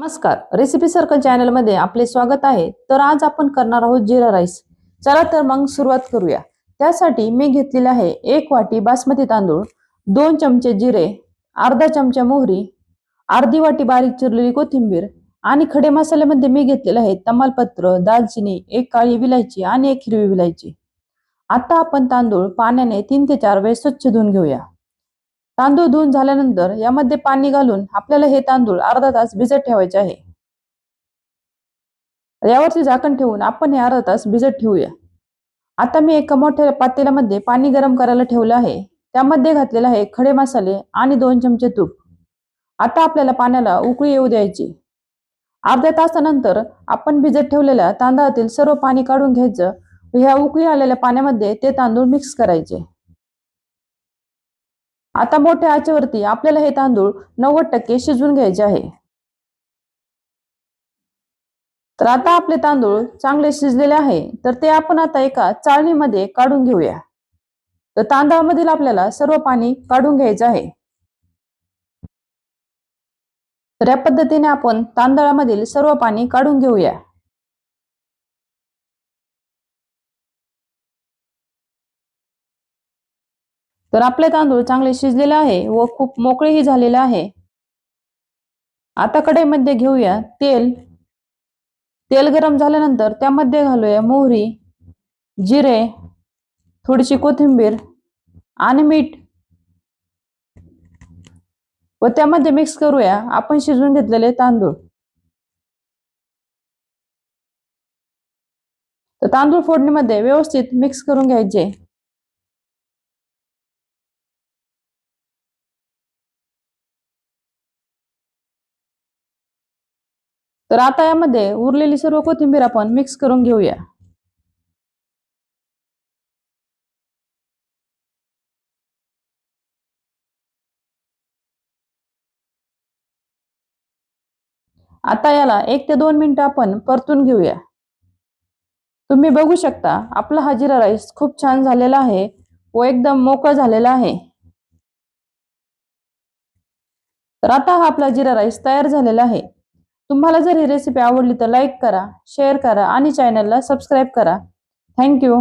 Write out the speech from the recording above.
नमस्कार, recipe circle channel मध्ये आपले स्वागत आहे। तर आज आपण करणार आहोत जीरा राईस। चला तर मग सुरुवात करूया। त्यासाठी मी घेतलेला आहे 1 वाटी बासमती तांदूळ, 2 चमचे जिरे, अर्धा चमचा मोहरी, अर्धी वाटी बारीक चिरलेली कोथिंबीर आणि खडे मसाल्यामध्ये मी घेतलेले आहे तमालपत्र, दालचिनी, 1 काळी विलायची आणि 1 हिरवी विलायची। आता आपण तांदूळ पाण्याने 3 ते 4 वेळा स्वच्छ धुवून घेऊया। तांदूळ धुवून झाल्यानंतर यामध्ये पाणी घालून आपल्याला हे तांदूळ अर्धा तास भिजत ठेवायचे आहे। यावरती झाकण ठेवून आपण हे अर्धा तास भिजत ठेवूया। आता मी एका मोठ्या पातेल्यामध्ये पाणी गरम करायला ठेवले आहे। त्यामध्ये घातलेला आहे खडे मसाले आणि 2 चमचे तूप। आता आपल्याला पाण्याला उकळी येऊ द्यायची। अर्ध्या तासानंतर आपण भिजत ठेवलेल्या तांदळातील सर्व पाणी काढून घ्यायचं व ह्या उकळी आलेल्या पाण्यामध्ये ते तांदूळ मिक्स करायचे। आता मोठ्या आचेवरती आपल्याला हे तांदूळ 90% शिजवून घ्यायचे आहे। तर आता आपले तांदूळ चांगले शिजलेले आहे, तर ते आपण आता एका चाळणीमध्ये काढून घेऊया। तर तांदळामधील आपल्याला सर्व पाणी काढून घ्यायचे आहे। तर या पद्धतीने आपण तांदळामधील सर्व पाणी काढून घेऊया। तर आपले तांदूळ चांगले शिजलेले आहे व खूप मोकळेही झालेले आहे। आता कढईमध्ये घेऊया तेल। तेल गरम झाल्यानंतर त्यामध्ये घालूया मोहरी, जिरे, थोडीशी कोथिंबीर आणि मीठ व त्यामध्ये मिक्स करूया आपण शिजवून घेतलेले तांदूळ। तर तांदूळ फोडणीमध्ये व्यवस्थित मिक्स करून घ्यायचे। तर आता यामध्ये उरलेली सर्व कोथिंबीर आपण मिक्स करून घेऊया। आता याला 1 ते 2 मिनिटं आपण परतून घेऊया। तुम्ही बघू शकता आपला हा जीरा राईस खूप छान झालेला आहे व एकदम मोकळा झालेला आहे। तर आता हा आपला जीरा राईस तयार झालेला आहे। तुम्हाला जर ही रेसिपी आवडली तर लाईक करा, शेअर करा आणि चॅनलला सबस्क्राइब करा। Thank you.